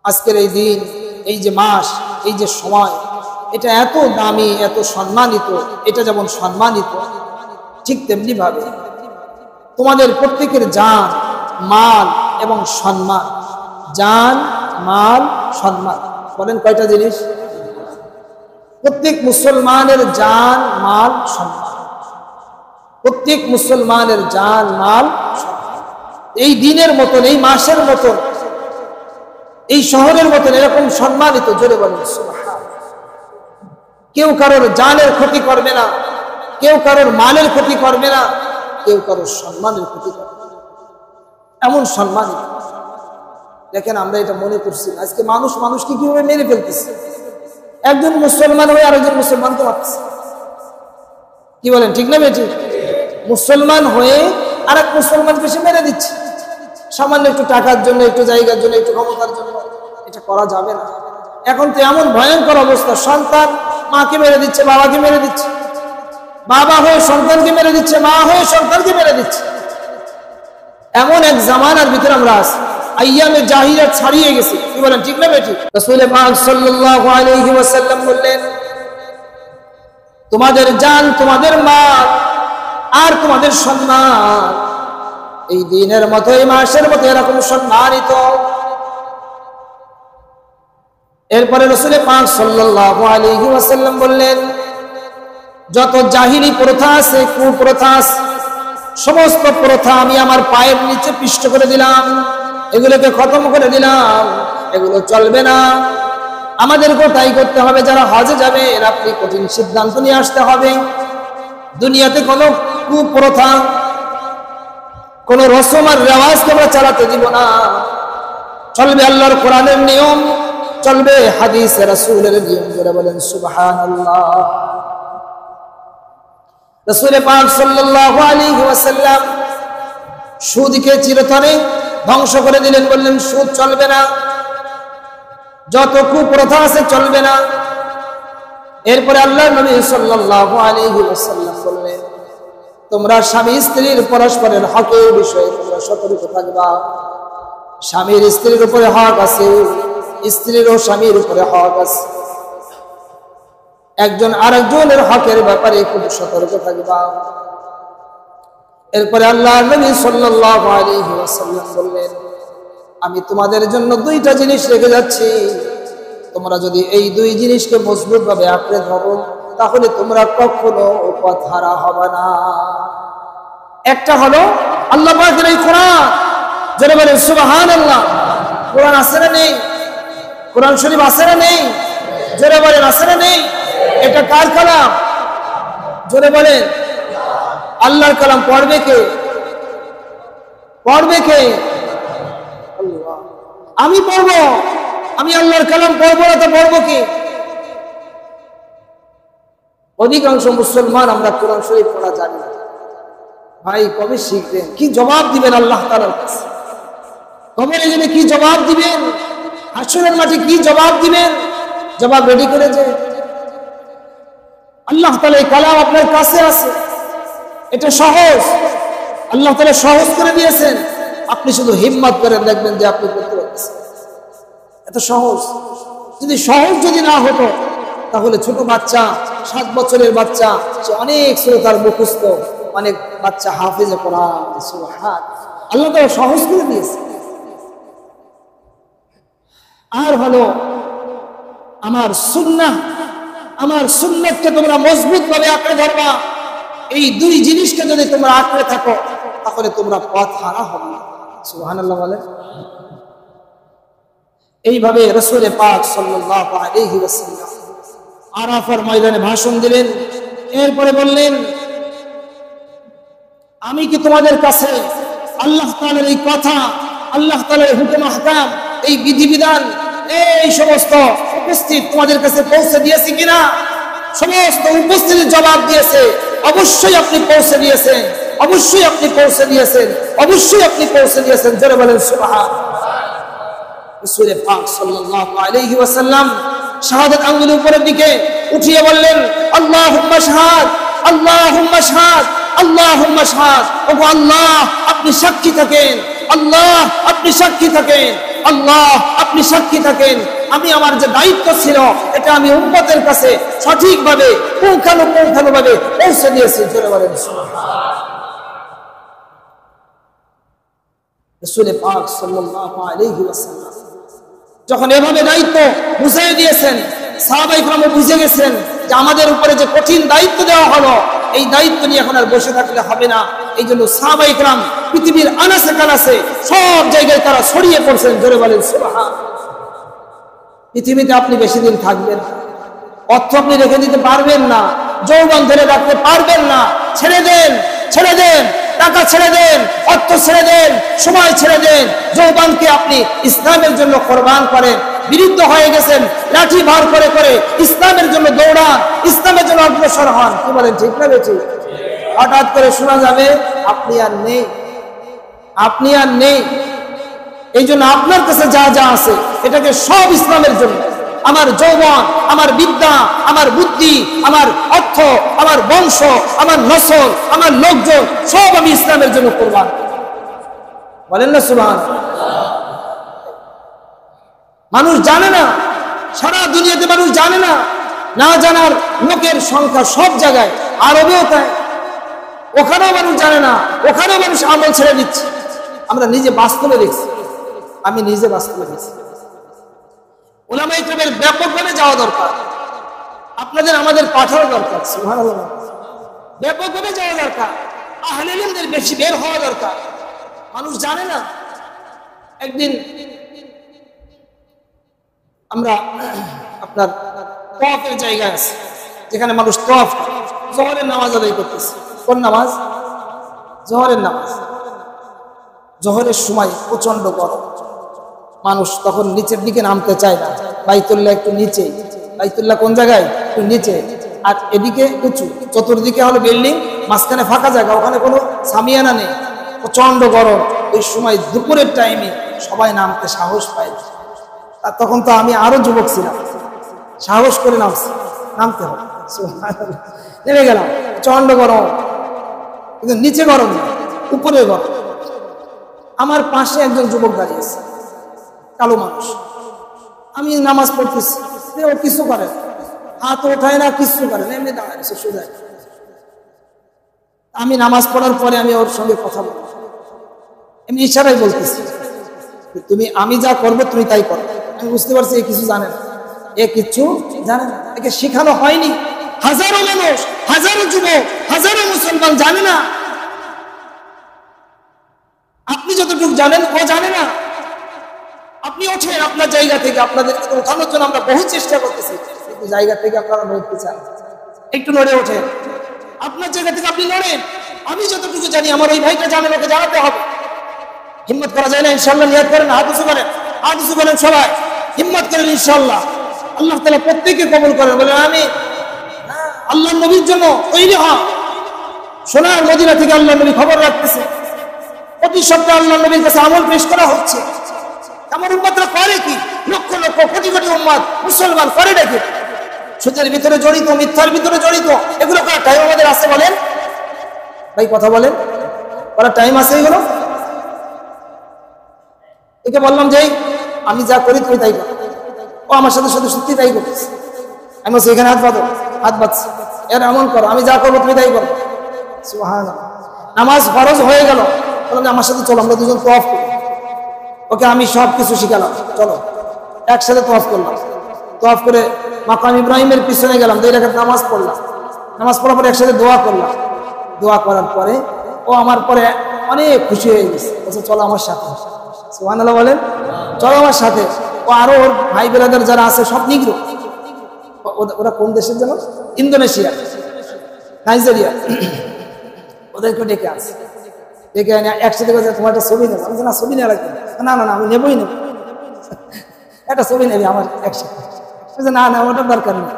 আজকের এই দিন, এই যে মাস, এই যে সময়, এটা এত দামি, এত সম্মানিত। এটা যেমন সম্মানিত, ঠিক তেমনি ভাবে তোমাদের প্রত্যেকের জান, মাল এবং সম্মান, জান, মাল, সম্মান, বলেন কয়টা জিনিস? প্রত্যেক মুসলমানের জান, মাল, সম্মান, প্রত্যেক মুসলমানের জান, মাল, সম্মান এই দিনের মতন, এই মাসের মতন, এই শহরের মতন এরকম সম্মানিত। জোরে বলেন সুবহানাল্লাহ। কেউ কারোর জানের ক্ষতি করবে না, কেউ কারোর মালের ক্ষতি করবে না, কেউ কারোর সম্মানের ক্ষতি করবে না, এমন সম্মানিত। দেখেন আমরা এটা মনে করছি, আজকে মানুষ মানুষকে কিভাবে মেরে ফেলতেছে। একজন মুসলমান হয়ে আরেকজন মুসলমানকে মারতেছে, কি বলেন, ঠিক না বেটি? মুসলমান হয়ে আরেক মুসলমানকে সে মেরে দিচ্ছে, সামান্য একটু টাকার জন্য, একটু জায়গার জন্য, একটু ক্ষমতার জন্য। এটা করা যাবে না। এখন তো এমন ভয়ঙ্কর অবস্থা, সন্তান মাকে মেরে দিচ্ছে, বাবাকে মেরে দিচ্ছে, বাবা হয়ে সন্তানকে মেরে দিচ্ছে, মা হয়ে সন্তানকে মেরে দিচ্ছে। এমন এক জামানার ভিতরে আমরা আছি, আইয়ামে জাহিলিয়াত ছাড়িয়ে গেছে, কি বলেন, ঠিক না বেটি? রাসূল পাক সাল্লাল্লাহু আলাইহি ওয়াসাল্লাম বললেন, তোমাদের জান, তোমাদের মাল আর তোমাদের সম্মান এই দিনের মতো, এই মাসের মতো এরকম সম্মানিত। এরপরে রাসূল পাক সাল্লাল্লাহু আলাইহি ওয়াসাল্লাম বললেন, যত জাহিলি প্রথা আছে, কুপ্রথা আছে, সমস্ত প্রথা আমি আমার পায়ের নিচে পিষ্ট করে দিলাম, এগুলোকে খতম করে দিলাম, এগুলো চলবে না। আমাদেরকেও তাই করতে হবে। যারা হজে যাবেন, আপনি কঠিন সিদ্ধান্ত নিয়ে আসতে হবে। দুনিয়াতে কোনো কুপ্রথা, কোন রসম আর রেওয়াজকে আমরা চালাতে দিব না। চলবে আল্লাহর কোরআনের নিয়ম, চলবে হাদিসে রাসূলের নিয়ম। করে বলেন সুবহানাল্লাহ। রাসূল পাক সাল্লাল্লাহু আলাইহি ওয়াসাল্লাম সুদকে চিরতরে ধ্বংস করে দিলেন, বললেন সুদ চলবে না, যত কুপ্রথা আছে চলবে না। এরপরে আল্লাহর নবী সাল্লাল্লাহু আলাইহি ওয়াসাল্লাম বললেন, তোমরা স্বামী স্ত্রীর পরস্পরের হকের বিষয়ে তোমরা সতর্ক থাকবা। স্বামীর স্ত্রীর উপরে হক আছে, স্ত্রীরও স্বামীর উপরে হক আছে। একজন আরেকজনের হকের ব্যাপারে খুব সতর্ক থাকবা। এরপরে আল্লাহর নবী সাল্লাল্লাহু আলাইহি ওয়াসাল্লাম বললেন, আমি তোমাদের জন্য দুইটা জিনিস রেখে যাচ্ছি, তোমরা যদি এই দুই জিনিসকে মজবুত ভাবে আঁকড়ে ধরো, তাহলে তোমরা কখনো পথহারা হবে না। একটা হলো আল্লাহ পাকের এই কোরআন। যারা বলেন সুবহানাল্লাহ। কোরআন আছে না নেই? কোরআন শরীফ আছে না নেই? যারা বলেন আছে না নেই? এটা কার কালাম? জোরে বলেন। আল্লাহর কালাম। পড়বে কে? পড়বে কে? আল্লাহ। আমি পড়বো? আমি আল্লাহর কালাম পড়বো না তো পড়বো কি? অধিকাংশ মুসলমান আমরা কোরআন শরীফ পড়া জানি না। ভাই কবে শিখবেন? কি জবাব দিবেন আল্লাহ তাআলার কাছে? কবরে গেলে কি জবাব দিবেন? হাসরের মাঠে কি জবাব দিবেন? জবাব রেডি করেছে আল্লাহ তাআলা। এই কালাম আপনার কাছে আছে, এটা সহজ, আল্লাহ তাআলা সহজ করে দিয়েছেন। আপনি শুধু হিম্মত করেন, দেখবেন যে আপনি করতে পারছেন। এত সহজ। যদি সহজ যদি না হতো, তাহলে ছোট বাচ্চা, 7 বছরের বাচ্চা, সে অনেক সূরা তার মুখস্থ, অনেক বাচ্চা হাফেজে কোরআন। সুবহান আল্লাহ তাআলা সহজ করে দিয়েছে। আর হলো আমার সুন্নাহ, আমার সুন্নাতকে তোমরা মজবুত ভাবে আঁকড়ে ধরবা। এই দুই জিনিসকে যদি তোমরা আঁকড়ে থাকো, তাহলে তোমরা পথ হারা হবে না। সুবহানাল্লাহ বলে। এইভাবে রাসূল পাক সাল্লাল্লাহু আলাইহি ওয়াসাল্লাম আরাফার ময়দানে ভাষণ দিলেন। এরপরে বললেন, আমি কি তোমাদের কাছে আল্লাহ তাআলার এই কথা, আল্লাহ তাআলার হুকুম আহকাম, এই বিধিবিধান, এই সমস্ত উপস্থিত তোমাদের কাছে পৌঁছে দিয়েছি কিনা? সমস্ত উপস্থিতির জবাব দিয়েছে অবশ্যই আপনি পৌঁছে দিয়েছেন, অবশ্যই আপনি পৌঁছে দিয়েছেন, অবশ্যই আপনি পৌঁছে দিয়েছেন। জোরে বলেন সুবহানাল্লাহ। রাসূল পাক সাল্লাল্লাহু আলাইহি ওয়াসাল্লাম শাহাদাত আঙ্গুল উপরের দিকে উঠিয়ে বললেন, আল্লাহুম্মা শাহাদ, আল্লাহুম্মা শাহাদ, আল্লাহুম্মা শাহাদ। ওগো আল্লাহ, আপনি সাক্ষী থাকেন, আল্লাহ আপনি সাক্ষী থাকেন, আল্লাহ আপনি সাক্ষী থাকেন। আমি আমার যে দায়িত্ব ছিল এটা আমি উম্মতের কাছে সঠিকভাবে পুঙ্খানুপুঙ্খানুভাবে পৌঁছে দিয়েছি। জোরে বলেন সুবহানাল্লাহ। রাসূল পাক সাল্লাল্লাহু আলাইহি ওয়াসাল্লাম যখন এভাবে দায়িত্ব বুঝিয়ে দিয়েছেন, সাহাবায়ে কেরামও বুঝে গেছেন যে আমাদের উপরে যে কঠিন দায়িত্ব দেওয়া হলো, এই দায়িত্ব নিয়ে এখন আর বসে থাকলে হবে না। এই জন্য সাহাবায়ে কেরাম পৃথিবীর আনাচে কানাচে সব জায়গায় তারা ছড়িয়ে পড়ছেন। জোরে বলেন সুবহানাল্লাহ। পৃথিবীতে আপনি বেশি দিন থাকবেন না, অর্থ আপনি রেখে দিতে পারবেন না, যৌবন ধরে রাখতে পারবেন না। ছেড়ে দেন, ছেড়ে দেন, টাকা ছেড়ে দেন, অর্থ ছেড়ে দেন, সময় ছেড়ে দেন। যৌবনকে আপনি ইসলামের জন্য কোরবান করেন। বিরুদ্ধ হয়ে গেছেন, লাঠি ভার করে করে ইসলামের জন্য দৌড়ান, ইসলামের জন্য অগ্রসর হন। কি বলেন, ঠিক না বেঠিক? হঠাৎ করে শোনা যাবে আপনি আর নেই, আপনি আর নেই। এই জন্য আপনার কাছে যা যা আছে এটাকে সব ইসলামের জন্য, আমার যৌবন, আমার বিদ্যা, আমার বুদ্ধি, আমার অর্থ, আমার বংশ, আমার নসল, আমার লোকজন সব আমি ইসলামের জন্য কোরবান। বলেন না সুবহানাল্লাহ। মানুষ জানে না, সারা দুনিয়াতে মানুষ জানে না, না জানার লোকের সংখ্যা সব জায়গায়। আরবেও তাই, ওখানেও মানুষ জানে না, ওখানেও মানুষ আমল ছেড়ে দিচ্ছে। আমরা নিজে বাস্তবে দেখছি, আমি নিজে বাস্তবে দেখছি। উলামায়ে কেরামের ব্যাপকভাবে যাওয়া দরকার, আপনাদের আমাদের পাঠানো দরকার। সুবহানাল্লাহ। ব্যাপকভাবে যাওয়া দরকার, আহলে ইলমদের বেশি বের হওয়া দরকার। মানুষ জানে না। একদিন আমরা আপনার তওয়াফের জায়গা আছে যেখানে মানুষ তওয়াফ, জোহরের নামাজ আদায় করতেছে। কোন নামাজ? জোহরের নামাজ। জোহরের সময় প্রচন্ড গরম, মানুষ তখন নিচের দিকে নামতে চায় না। বাইতুল্লাহ একটু নিচে, বাইতুল্লাহ কোন জায়গায়? একটু নিচে, আর এদিকে উঁচু, চতুর্দিকে হলো বিল্ডিং, মাঝখানে ফাঁকা জায়গা, ওখানে কোনো সামিয়ানা নেই, প্রচন্ড গরম। ওই সময় দুপুরের টাইমে সবাই নামতে সাহস পায়। আর তখন তো আমি আরো যুবক ছিলাম, সাহস করে নামতে হবে। নেমে গেলাম, প্রচন্ড গরম, কিন্তু নিচে গরম না, উপরে গরম। আমার পাশে একজন যুবক দাঁড়িয়েছে, কালো মানুষ। আমি নামাজ পড়তেছি, ও কিছু করে না, হাত ওঠায় না, কিছু করে না, এমনি দাঁড়াইছে সোজা। আমি নামাজ পড়ার পরে আমি ওর সঙ্গে কথা বলবো, এমনি ইশারায় বলতেছি, তুমি আমি যা করবো তুমি তাই করো। আমি বুঝতে পারছি এ কিছু জানে না, এ কিছু জানে না, একে শেখানো হয়নি। হাজারো মানুষ, হাজারো যুবক, হাজারো মুসলমান জানে না। আপনি যতটুকু জানেন ও জানে না। আপনি ওঠেন আপনার জায়গা থেকে, আপনাদেরকে ওঠানোর জন্য আমরা বহু চেষ্টা করতেছি, কিন্তু জায়গা থেকে আপনারা নড়তে চান। একটু নড়ে ওঠেন, আপনার জায়গা থেকে আপনি নড়েন। আমি যতটুকু জানি আমার এই ভাইটা জানেন, ওকে জানাতে হবে। হিম্মত করা যায় না? ইনশাআল্লাহ নিয়ত করেন, হাত উঁচু করেন, হাত উঁচু করেন, সবাই হিম্মত করেন। ইনশাআল্লাহ আল্লাহ তাআলা প্রত্যেককে কবুল করেন। বলেন আমিন। আল্লাহ নবীর জন্য তৈরি হন। সোনার মদিনা থেকে আল্লাহ নবী খবর রাখতেছে, প্রতি সপ্তাহে আল্লাহ নবীর কাছে আমল পেশ করা হচ্ছে। আমার উম্মতরা করে কি? লক্ষ লক্ষ কোটি কোটি উম্মত মুসলমান করে নাকি? সুদের ভিতরে জড়িত, মিথ্যার ভিতরে জড়িত, এগুলো করার টাইম আমাদের আছে? বলেন ভাই, কথা বলেন, করার টাইম আছে এগুলো? একে বললাম যে আমি যা করি তুমি তাই করো, ও আমার সাথে সাথে সত্যি তাই করতেছে। আমি বলছি এখানে হাত বাঁধো, হাত বাঁধছি, এর এমন করো, আমি যা করবো তুমি তাই করো। সুবহানাল্লাহ। নামাজ ফরজ হয়ে গেল, বললাম আমার সাথে চলো, আমরা দুজন তওয়াফ করি। ওকে আমি সব কিছু শিখালাম, চলো একসাথে তওয়াফ করলাম। তওয়াফ করে মাকাম ইব্রাহিমের পিছনে গেলাম, 2 রাকাত নামাজ পড়লাম। নামাজ পড়ার পরে একসাথে দোয়া করলাম। দোয়া করার পরে ও আমার পরে অনেক খুশি হয়ে গেছে, বলছে চলো আমার সাথে। সুবহানাল্লাহ বলেন, চলো আমার সাথে। ও আরো ওর ভাই বেরাদার যারা আছে সব নিগ্রো। ওরা কোন দেশের যেন? Indonesia, Nigeria. ওদেরকে ডেকে আছে, ডেকে আনে একসাথে বলছে তোমার একটা ছবি নেবো। আমি না, ছবি নেওয়া লাগবে না, না না আমি নেবই নেব, একটা ছবি নেবে আমার একসাথে। না না ওটার দরকার নেই।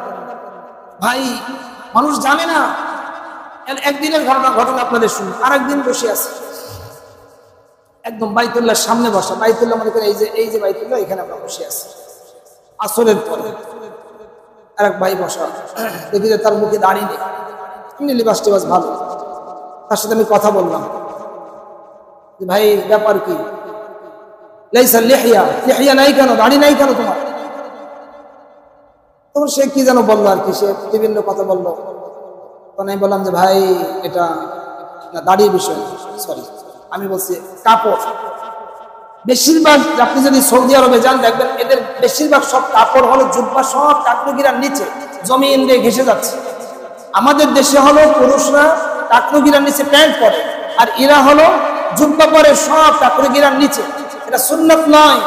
ভাই মানুষ জানে না, একদিনের ঘটনা আপনাদের শুনুন। আর একদিন বসে আছে একদম বাইতুল্লাহর সামনে বসা, বাইতুল্লাহ মনে করেন এই যে বাইতুল্লাহ, এখানে আমরা বসে আছি আসরের পরে। আর এক ভাই বসা, দেখি যে তার মুখে দাড়ি নেই, এমনি লিবাস টিবাস ভালো। তার সাথে আমি কথা বললাম, ভাই ব্যাপার কি? লাইসা লিহিয়া, লিহিয়া নাই কেন, দাড়ি নাই কেন তোমার? তখন সে কি যেন বললো আর কি, সে বিভিন্ন কথা বললো। তখন আমি বললাম যে ভাই এটা না দাড়ির বিষয়, সরি আমি বলছি কাপড়। বেশিরভাগ আপনি যদি সৌদি আরবে যান দেখবেন এদের বেশিরভাগ সব কাপড় হলো জুব্বা, সব টাকনুগিরার নিচে জমিন দিয়ে ঘেসে যাচ্ছে। আমাদের দেশে হলো পুরুষরা টাকনুগিরার নিচে প্যান্ট পরে, আর এরা হলো জুব্বা পরে সব টাকনুগিরার নিচে। এটা সুন্নাত নয়,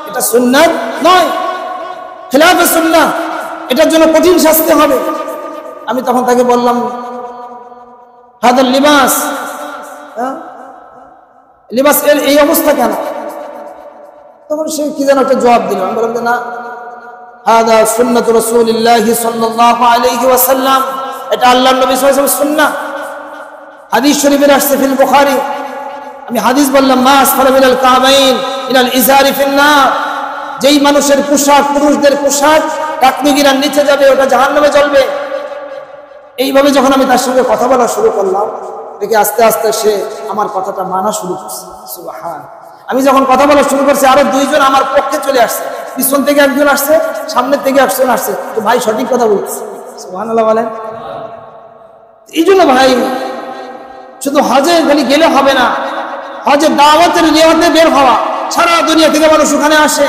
এটা সুন্নাত নয়, খেলাফে সুন্নাহ। এটার জন্য কঠিন শাস্তি হবে। আমি তখন তাকে বললাম হাদাল লিবাস, লিবাস এর এই অবস্থা কেন? তখন সে কি যেন একটা জবাব দিল। আমি বললাম যে না, হাদা সুন্নাত রাসূলিল্লাহি সাল্লাল্লাহু আলাইহি ওয়াসাল্লাম, এটা আল্লাহর নবী সাল্লাল্লাহু আলাইহি ওয়াসাল্লামের সুন্নাহ। হাদিস শরীফে আসছে ফিল বুখারী। আমি হাদিস বললাম মা আসফালা মিনাল কাবাইন ইলাল ইজারি ফিন নার, যেই মানুষের পোশাক, পুরুষদের পোশাক টাকনুগিরার নিচে যাবে ওটা জাহান্নামে জ্বলবে। এইভাবে যখন আমি তার সঙ্গে কথা বলা শুরু করলাম, দেখি আস্তে আস্তে সে আমার কথাটা মানা শুরু করছে। সুবহান। আমি যখন কথা বলা শুরু করছি আরো দুইজন আমার পক্ষে চলে আসছে, পিছন থেকে একজন আসছে, সামনের থেকে একজন আসছে, তো ভাই সঠিক কথা বলছে। সুবহানাল্লাহ বলেন। এই জন্য ভাই শুধু হজে খালি গেলে হবে না, হজে দাওয়াতের নিয়তে বের হওয়া। সারা দুনিয়া থেকে মানুষ ওখানে আসে,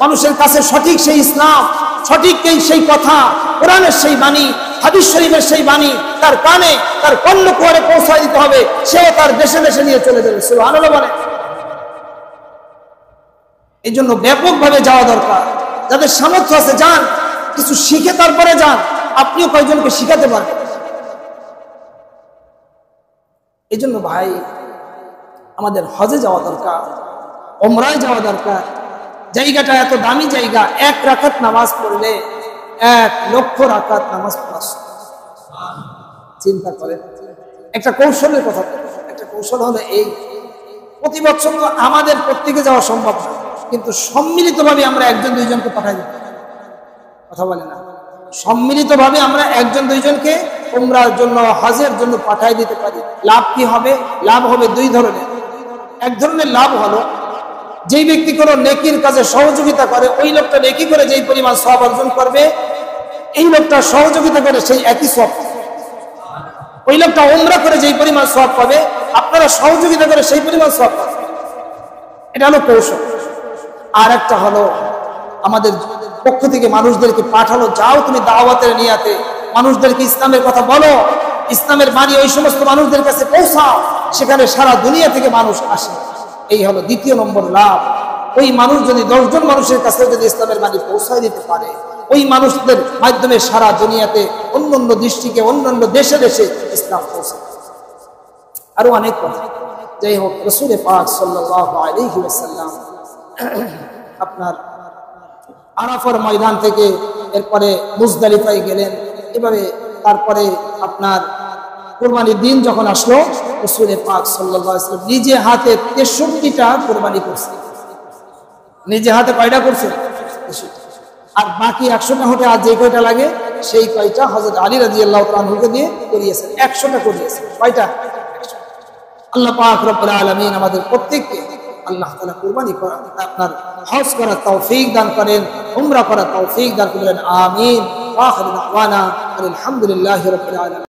মানুষের কাছে সঠিক সেই ইসলাম, সঠিক সেই কথা, কোরআনের সেই বাণী, হাদিস শরীফের সেই বাণী তার কানে, তার কর্ণ কুয়ারে পৌঁছায় দিতে হবে। সেও তার দেশে দেশে নিয়ে চলে যাবে। সুবহানাল্লাহ বলে। এই জন্য ব্যাপকভাবে যাওয়া দরকার। যাদের সামর্থ্য আছে যান, কিছু শিখে তারপরে যান, আপনিও কয়েকজনকে শিখাতে পারবেন। এই জন্য ভাই আমাদের হজে যাওয়া দরকার, ওমরায় যাওয়া দরকার। জায়গাটা এত দামি জায়গা, 1 রাকাত নামাজ পড়লে 1 লক্ষ রাকাত নামাজ পড়া। চিন্তা করেন। একটা কৌশলের কথা, একটা কৌশল হলো এই, প্রতি বছর তো আমাদের প্রত্যেকে যাওয়া সম্ভব না, কিন্তু সম্মিলিতভাবে আমরা একজন দুইজনকে পাঠাই দিতে পারি। কথা বলে না, সম্মিলিতভাবে আমরা একজন দুইজনকে উমরার জন্য, হজের জন্য পাঠাই দিতে পারি। লাভ কি হবে? লাভ হবে 2 ধরনের। এক ধরনের লাভ হলো যেই ব্যক্তি কোনো নেকির কাজে সহযোগিতা করে, ওই লোকটা নেকি করে যেই পরিমাণ সওয়াব অর্জন করবে, এই লোকটা সহযোগিতা করে সেই একই সওয়াব। ওই লোকটা উমরা করে যেই পরিমাণ সওয়াব পাবে, আপনারা সহযোগিতা করে সেই পরিমাণ সওয়াব পাবেন। এটা হলো কৌশল। আর একটা হলো আমাদের পক্ষ থেকে মানুষদেরকে পাঠালো, যাও তুমি দাওয়াতের নিয়াতে মানুষদেরকে ইসলামের কথা বলো, ইসলামের বাণী ওই সমস্ত মানুষদের কাছে পৌঁছাও, সেখানে সারা দুনিয়া থেকে মানুষ আসে। এই হলো 2 নম্বর লাভ। ওই মানুষ যদি 10 জন মানুষের কাছে যদি ইসলামের বাণী পৌঁছায় দিতে পারে, ওই মানুষদের মাধ্যমে সারা দুনিয়াতে অন্যান্য দৃষ্টিকে, অন্যান্য দেশে দেশে ইসলাম পৌঁছায়। আরো অনেক কথা। যাই হোক, রাসূল পাক সাল্লাল্লাহু আলাইহি ওয়াসাল্লাম আপনার আরাফার ময়দান থেকে এরপরে মুজদালিফায় গেলেন। এভাবে তারপরে আপনার কুরবানির দিন যখন আসলো, রাসূল পাক সাল্লাল্লাহু আলাইহি ওয়াসাল্লাম নিজে হাতে 63টা কুরবানি করছেন। নিজে হাতে কয়টা করছেন? 63। আর বাকি 100টা হতে আর যে কয়টা লাগে সেই কয়টা হযরত আলী রাদিয়াল্লাহু তাআলা আনহুকে দিয়ে করিয়েছেন। 100টা করিয়েছেন। কয়টা? 100। আল্লাহ পাক রব্বুল আলামিন আমাদের প্রত্যেককে আল্লাহ তাআলা কুরবানি করা, আপনার হজ করার তৌফিক দান করেন, উমরা করার তৌফিক দান করেন। আমিন। আখির দাওয়ানা আলহামদুলিল্লাহি রাব্বিল আলামিন।